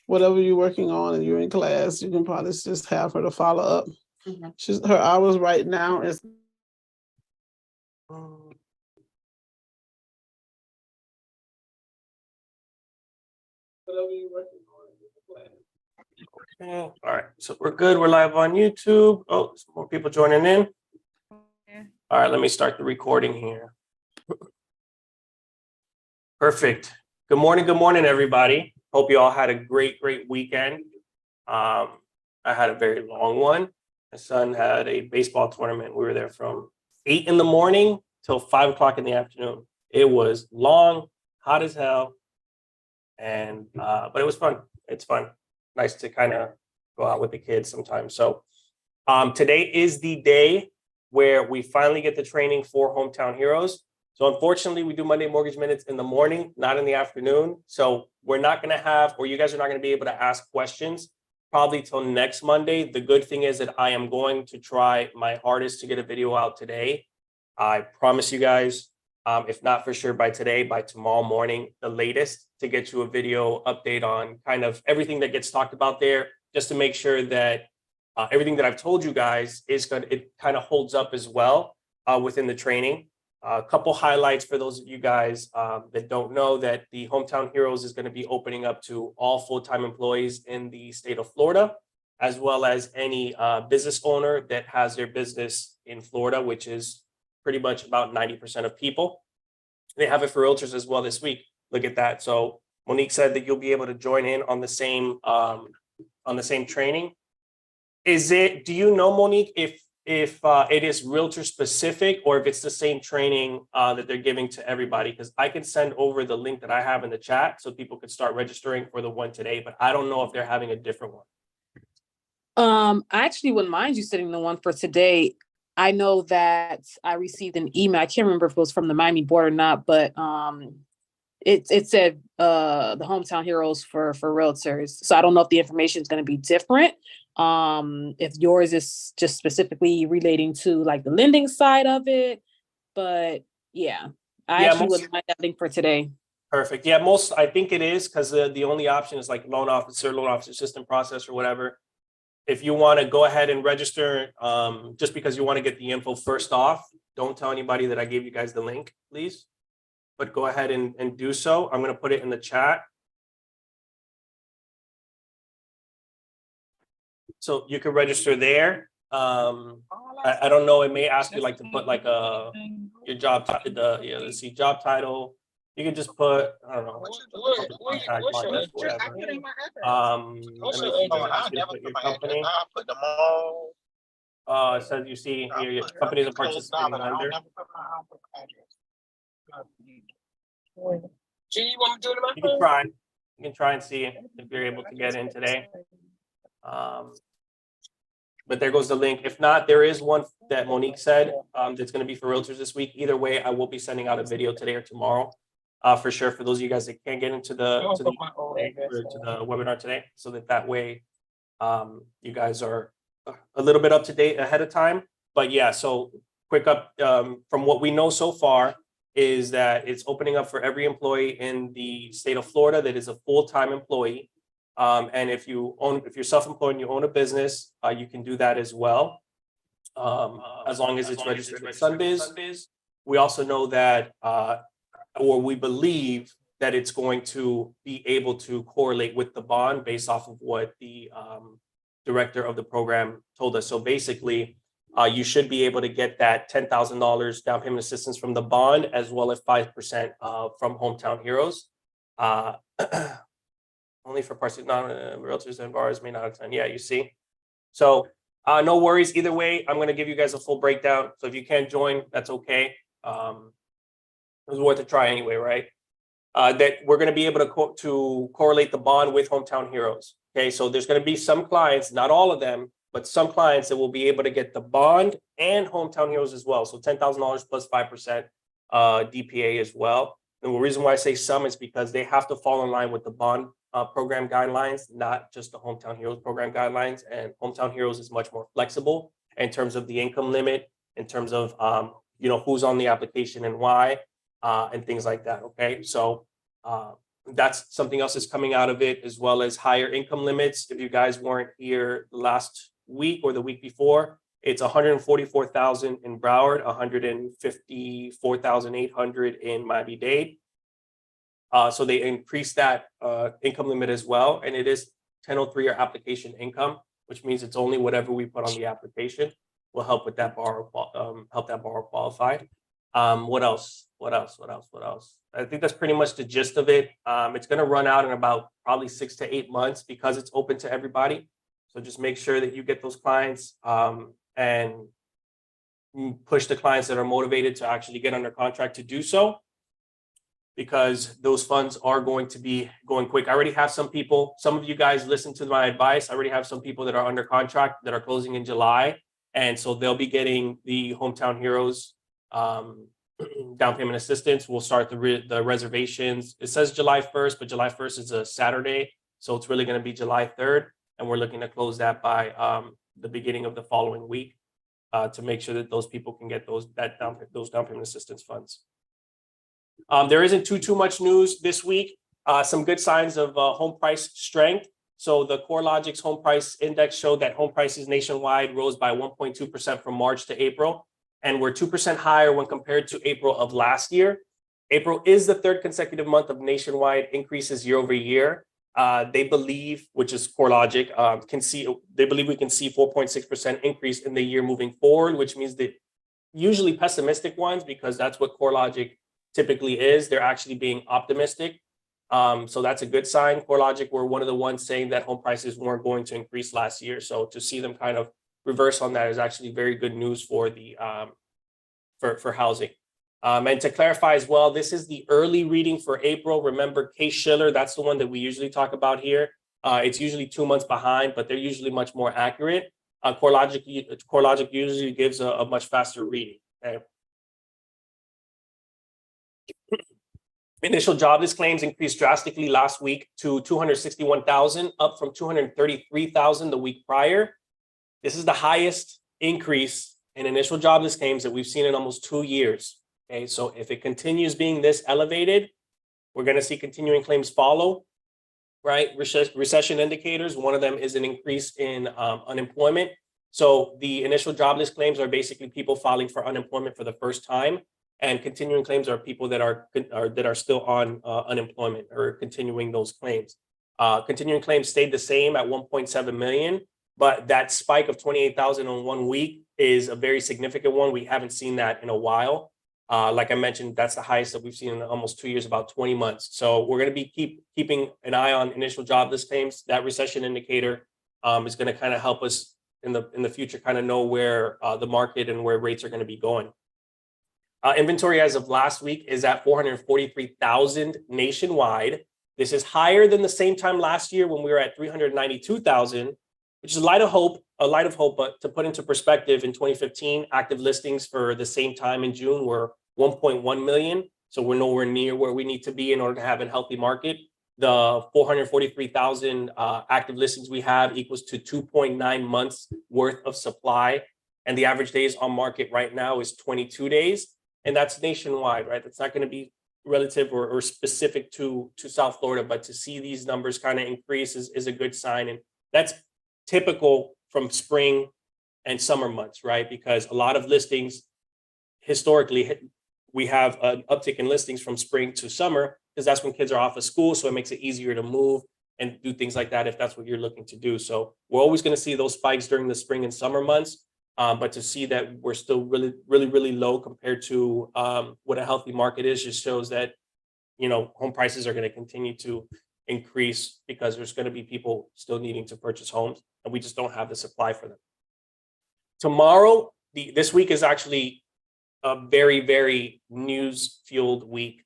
whatever you're working on and you're in class, you can probably just have her to follow up. Her hours right now is whatever you're working on in the class. Okay. All right, so we're good. We're live on YouTube. Oh, some more people joining in. All right, let me start the recording here. Perfect. Good morning, everybody. Hope you all had a great weekend. I had a very long one. My son had a baseball tournament. We were there from 8 in the morning till 5 o'clock in the afternoon. It was long, hot as hell, and but it was fun. It's fun. Nice to kind of go out with the kids sometimes. So today is the day where we finally get the training for Hometown Heroes. So unfortunately, we do Monday Mortgage Minutes in the morning, not in the afternoon. So we're not going to have, or you guys are not going to be able to ask questions probably till next Monday. The good thing is that I am going to try my hardest to get a video out today. I promise you guys, if not for sure by today, by tomorrow morning, the latest, to get you a video update on kind of everything that gets talked about there, just to make sure that everything that I've told you guys is good. It kind of holds up as well within the training. A couple highlights for those of you guys that don't know that the Hometown Heroes is going to be opening up to all full-time employees in the state of Florida, as well as any business owner that has their business in Florida, which is pretty much about 90% of people. They have it for realtors as well this week. Look at that. So Monique said that you'll be able to join in on the same training. Do you know, Monique, if it is realtor specific or if it's the same training that they're giving to everybody? Because I can send over the link that I have in the chat so people could start registering for the one today, but I don't know if they're having a different one. I actually wouldn't mind you sending the one for today. I know that I received an email. I can't remember if it was from the Miami board or not, but it said the Hometown Heroes for realtors. So I don't know if the information is going to be different. If yours is just specifically relating to like the lending side of it, but yeah, I actually wouldn't mind that link for today. Perfect. Yeah, I think it is, because the only option is like loan officer assistant process or whatever. If you want to go ahead and register, just because you want to get the info first off, don't tell anybody that I gave you guys the link, please. But go ahead and do so. I'm going to put it in the chat. So you can register there. I don't know. It may ask you like to put like your job, let's see, job title. You can just put, I don't know, contact, whatever. Your company. It says you see here, your company is a participating lender. You can try. You can try and see if you're able to get in today. But there goes the link. If not, there is one that Monique said that's going to be for realtors this week. Either way, I will be sending out a video today or tomorrow, for sure, for those of you guys that can't get into the webinar today, so that way you guys are a little bit up to date ahead of time. But yeah, so quick up from what we know so far is that it's opening up for every employee in the state of Florida that is a full-time employee. And if you're self-employed and you own a business, you can do that as well, as long as it's registered with Sunbiz. We also know that, or we believe that it's going to be able to correlate with the bond based off of what the director of the program told us. So basically, you should be able to get that $10,000 down payment assistance from the bond, as well as 5% from Hometown Heroes. Only for realtors and borrowers may not attend. Yeah, you see. So no worries. Either way, I'm going to give you guys a full breakdown. So if you can't join, that's okay. It was worth a try anyway, right? That we're going to be able to correlate the bond with Hometown Heroes. Okay, so there's going to be some clients, not all of them, but some clients that will be able to get the bond and Hometown Heroes as well. So $10,000 plus 5% DPA as well. And the reason why I say some is because they have to fall in line with the bond program guidelines, not just the Hometown Heroes program guidelines. And Hometown Heroes is much more flexible in terms of the income limit, in terms of who's on the application and why, and things like that. Okay, so That's something else that's coming out of it, as well as higher income limits. If you guys weren't here last week or the week before, it's 144,000 in Broward, 154,800 in Miami-Dade. So they increased that income limit as well, and it is 1003 or application income, which means it's only whatever we put on the application will help with that borrower, help that borrower qualify. What else? I think that's pretty much the gist of it. It's going to run out in about probably 6 to 8 months because it's open to everybody. So just make sure that you get those clients and push the clients that are motivated to actually get under contract to do so, because those funds are going to be going quick. I already have some people, some of you guys listen to my advice. I already have some people that are under contract that are closing in July. And so they'll be getting the Hometown Heroes down payment assistance. We'll start the reservations. It says July 1st, but July 1st is a Saturday. So it's really going to be July 3rd. And we're looking to close that by the beginning of the following week to make sure that those people can get those down payment assistance funds. There isn't too much news this week. Some good signs of home price strength. So the CoreLogic's home price index showed that home prices nationwide rose by 1.2% from March to April, and we're 2% higher when compared to April of last year. April is the third consecutive month of nationwide increases year over year. They believe, which is CoreLogic, they believe we can see 4.6% increase in the year moving forward, which means that usually pessimistic ones, because that's what CoreLogic typically is, they're actually being optimistic. So that's a good sign. CoreLogic were one of the ones saying that home prices weren't going to increase last year. So to see them kind of reverse on that is actually very good news for the for housing. And to clarify as well, this is the early reading for April. Remember, Case-Shiller, that's the one that we usually talk about here. It's usually 2 months behind, but they're usually much more accurate. CoreLogic usually gives a much faster reading. Okay? Initial jobless claims increased drastically last week to 261,000, up from 233,000 the week prior. This is the highest increase in initial jobless claims that we've seen in almost 2 years. Okay, so if it continues being this elevated, we're going to see continuing claims follow, right? Recession indicators, one of them is an increase in unemployment. So the initial jobless claims are basically people filing for unemployment for the first time. And continuing claims are people that are still on unemployment or continuing those claims. Continuing claims stayed the same at 1.7 million, but that spike of 28,000 in 1 week is a very significant one. We haven't seen that in a while. Like I mentioned, that's the highest that we've seen in almost 2 years, about 20 months. So we're going to be keeping an eye on initial jobless claims. That recession indicator is going to kind of help us in the future kind of know where the market and where rates are going to be going. Inventory as of last week is at 443,000 nationwide. This is higher than the same time last year when we were at 392,000, which is a light of hope, but to put into perspective, in 2015, active listings for the same time in June were 1.1 million. So we're nowhere near where we need to be in order to have a healthy market. The 443,000 active listings we have equals to 2.9 months worth of supply. And the average days on market right now is 22 days. And that's nationwide, right? That's not going to be relative or specific to South Florida, but to see these numbers kind of increase is a good sign. And that's typical from spring and summer months, right? Because a lot of listings, historically, we have an uptick in listings from spring to summer because that's when kids are off of school. So it makes it easier to move and do things like that if that's what you're looking to do. So we're always going to see those spikes during the spring and summer months. But to see that we're still really low compared to what a healthy market is just shows that, you know, home prices are going to continue to increase because there's going to be people still needing to purchase homes and we just don't have the supply for them. Tomorrow, this week is actually a very news-fueled week.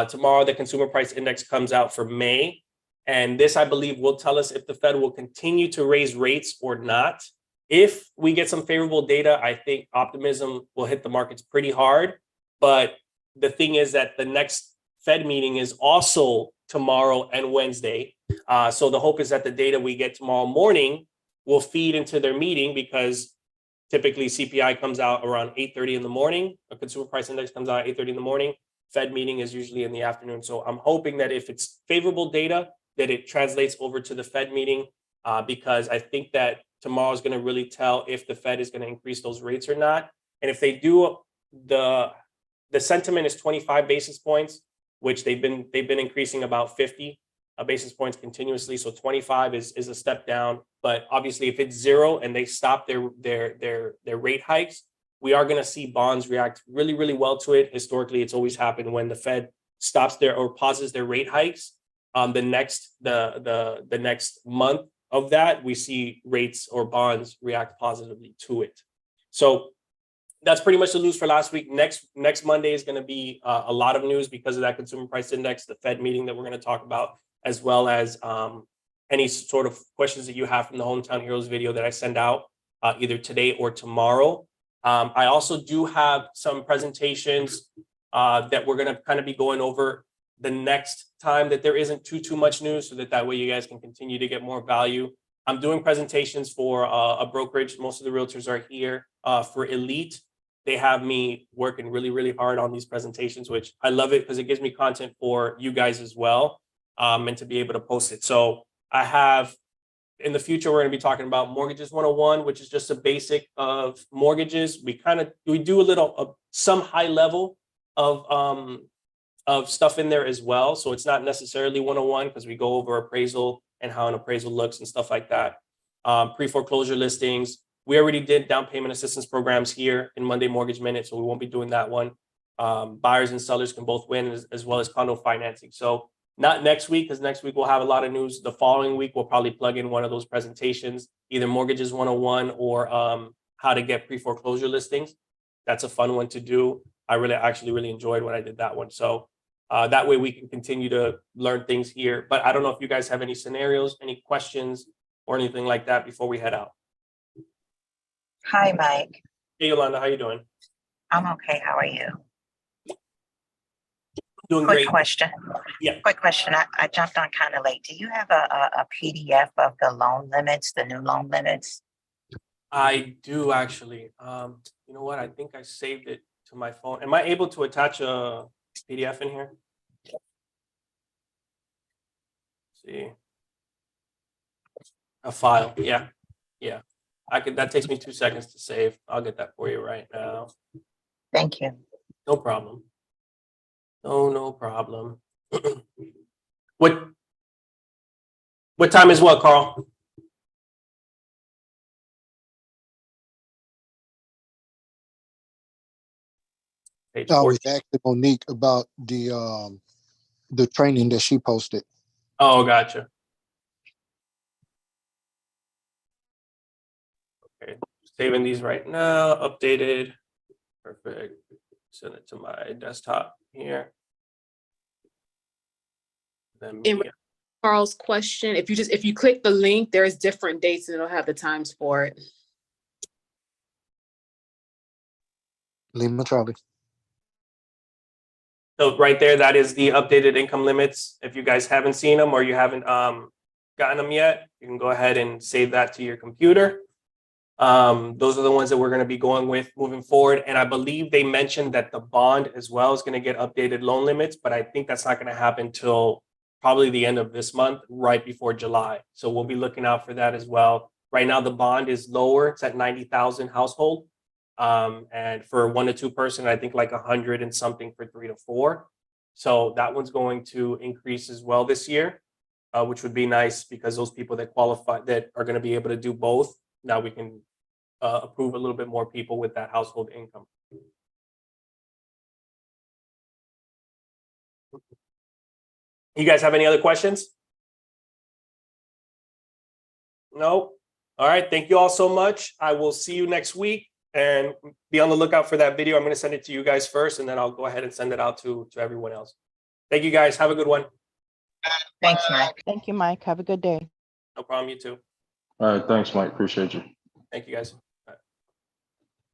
Tomorrow, the Consumer Price Index comes out for May. And this, I believe, will tell us if the Fed will continue to raise rates or not. If we get some favorable data, I think optimism will hit the markets pretty hard. But the thing is that the next Fed meeting is also tomorrow and Wednesday. So the hope is that the data we get tomorrow morning will feed into their meeting because typically CPI comes out around 8:30 in the morning. A consumer price index comes out at 8:30 in the morning. Fed meeting is usually in the afternoon. So I'm hoping that if it's favorable data, that it translates over to the Fed meeting, because I think that tomorrow is going to really tell if the Fed is going to increase those rates or not. And if they do, the sentiment is 25 basis points, which they've been increasing about 50 basis points continuously. So 25 is a step down. But obviously, if it's 0 and they stop their rate hikes, we are going to see bonds react really, really well to it. Historically, it's always happened when the Fed stops or pauses their rate hikes. The next month of that, we see rates or bonds react positively to it. So that's pretty much the news for last week. Next Monday is going to be a lot of news because of that consumer price index, the Fed meeting that we're going to talk about, as well as any sort of questions that you have from the Hometown Heroes video that I send out either today or tomorrow. I also do have some presentations that we're going to kind of be going over the next time that there isn't too much news, so that way you guys can continue to get more value. I'm doing presentations for a brokerage. Most of the realtors are here for Elite. They have me working really, really hard on these presentations, which I love it because it gives me content for you guys as well, and to be able to post it. So I have, in the future, we're going to be talking about Mortgages 101, which is just a basic of mortgages. We do a little, some high level of stuff in there as well. So it's not necessarily 101 because we go over appraisal and how an appraisal looks and stuff like that. Pre-foreclosure listings. We already did down payment assistance programs here in Monday Mortgage Minute, so we won't be doing that one. Buyers and sellers can both win, as well as condo financing. So not next week, because next week we'll have a lot of news. The following week, we'll probably plug in one of those presentations, either Mortgages 101 or how to get pre-foreclosure listings. That's a fun one to do. I actually really enjoyed when I did that one. So that way we can continue to learn things here. But I don't know if you guys have any scenarios, any questions, or anything like that before we head out. Hi, Mike. Hey, Yolanda, how you doing? I'm okay. How are you? Doing Quick great. question. Yeah. Quick question. I jumped on kind of late. Do you have a PDF of the loan limits, the new loan limits? I do actually. You know what? I think I saved it to my phone. Am I able to attach a PDF in here? Let's see. A file. Yeah. Yeah. That takes me 2 seconds to save. I'll get that for you right now. Thank you. No problem. No problem. What time is what, Carl? Page I 14. was asking Monique about the training that she posted. Oh, gotcha. Okay, saving these right now. Updated. Perfect. Send it to my desktop here. Then In Carl's question, if you click the link, there's different dates and it'll have the times for it. Lima Charlie. So right there, that is the updated income limits. If you guys haven't seen them or you haven't gotten them yet, you can go ahead and save that to your computer. Those are the ones that we're going to be going with moving forward. And I believe they mentioned that the bond as well is going to get updated loan limits, but I think that's not going to happen till probably the end of this month, right before July. So we'll be looking out for that as well. Right now, the bond is lower. It's at 90,000 household. And for 1 to 2 person, I think like 100 and something for 3 to 4. So that one's going to increase as well this year, which would be nice because those people that qualify, that are going to be able to do both, now we can approve a little bit more people with that household income. You guys have any other questions? No? All right. Thank you all so much. I will see you next week. And be on the lookout for that video. I'm going to send it to you guys first, and then I'll go ahead and send it out to everyone else. Thank you, guys. Have a good one. Thanks, Mike. Thank you, Mike. Have a good day. No problem. You too. All right. Thanks, Mike. Appreciate you. Thank you, guys.